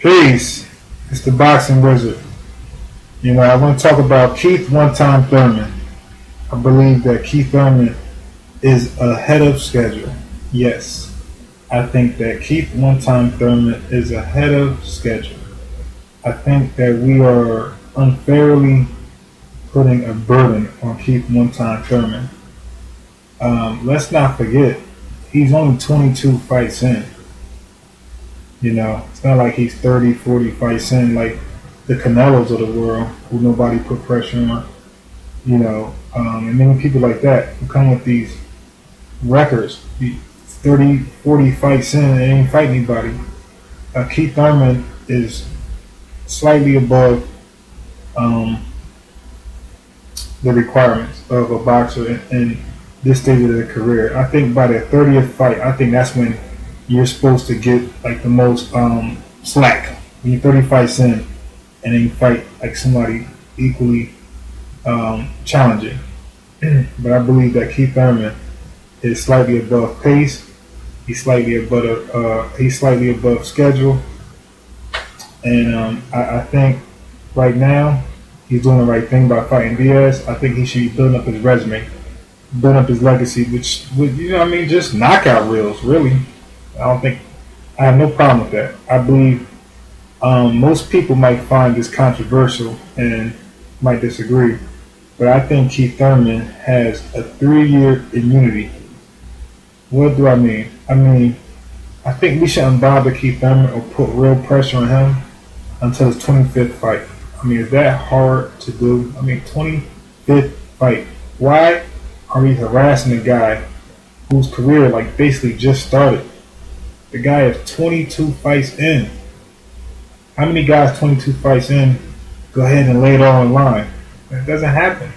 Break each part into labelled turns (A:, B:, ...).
A: Peace. It's the boxing wizard. I want to talk about Keith One Time Thurman. I believe that Keith Thurman is ahead of schedule. Yes, I think that Keith One Time Thurman is ahead of schedule. I think that we are unfairly putting a burden on Keith One Time Thurman. Let's not forget, he's only 22 fights in. It's not like he's 30, 40 fights in like the Canelos of the world who nobody put pressure on. And many people like that who come with these records, 30, 40 fights in and ain't fight anybody. Keith Thurman is slightly above the requirements of a boxer in this stage of their career. I think by their 30th fight, I think that's when you're supposed to get like the most slack. When you're 30 fights in and then you fight like somebody equally challenging. But I believe that Keith Thurman is slightly above pace. He's slightly above schedule, and I think right now he's doing the right thing by fighting Diaz. I think he should be building up his resume, building up his legacy, which would just knockout reels. Really, I have no problem with that. I believe most people might find this controversial and might disagree, but I think Keith Thurman has a 3-year immunity. What do I mean? I think we shouldn't bother Keith Thurman or put real pressure on him until his 25th fight. Is that hard to do? 25th fight. Why are we harassing a guy whose career basically just started? The guy is 22 fights in. How many guys 22 fights in go ahead and lay it all in line? It doesn't happen.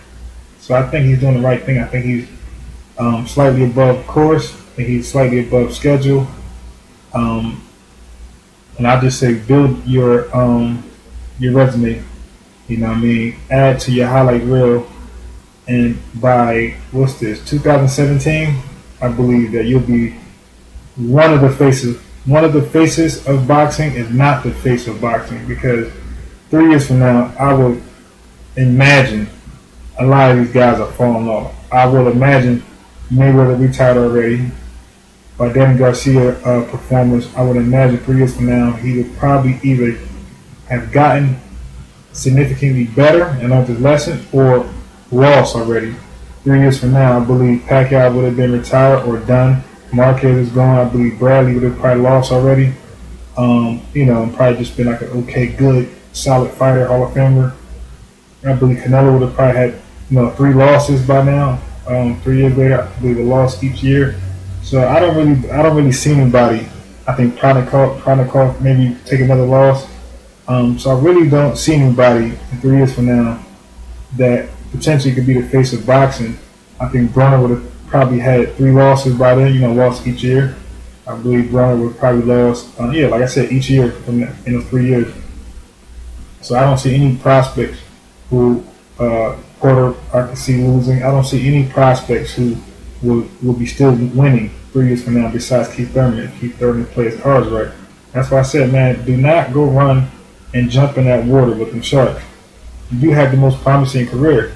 A: So I think he's doing the right thing. I think he's slightly above course. I think he's slightly above schedule. And I just say build your resume. Add to your highlight reel. And by 2017, I believe that you'll be one of the faces. One of the faces of boxing is not the face of boxing, because 3 years from now, I would imagine a lot of these guys are falling off. I would imagine Mayweather retired already. By Danny Garcia performance, I would imagine 3 years from now he would probably either have gotten significantly better and learned his lesson, or lost already. 3 years from now, I believe Pacquiao would have been retired or done. Marquez is gone. I believe Bradley would have probably lost already. And probably just been like an okay, good, solid fighter, Hall of Famer. I believe Canelo would have probably had 3 losses by now. 3 years later, I believe a loss each year. So I don't really see anybody. I think Pronikov maybe take another loss. So I really don't see anybody in 3 years from now that potentially could be the face of boxing. I think Broner would have probably had 3 losses by then, lost each year. I believe Broner would have probably lost, like I said, each year in those 3 years. So I don't see any prospects who Porter I can see losing. I don't see any prospects who will be still winning 3 years from now besides Keith Thurman. If Keith Thurman plays cards right. That's why I said, man, do not go run and jump in that water with them sharks. You have the most promising career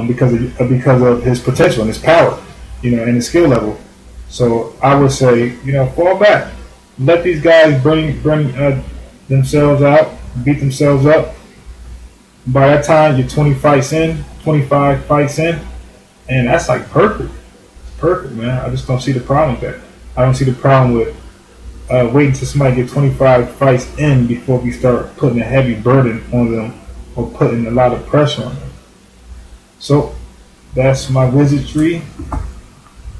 A: because of his potential and his power, and his skill level. So I would say, fall back. Let these guys bring themselves out, beat themselves up. By that time, you're 25 fights in, and that's perfect. It's perfect, man. I just don't see the problem with that. I don't see the problem with waiting till somebody get 25 fights in before we start putting a heavy burden on them or putting a lot of pressure on them. So that's my wizardry.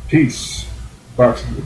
A: Peace. Boxing.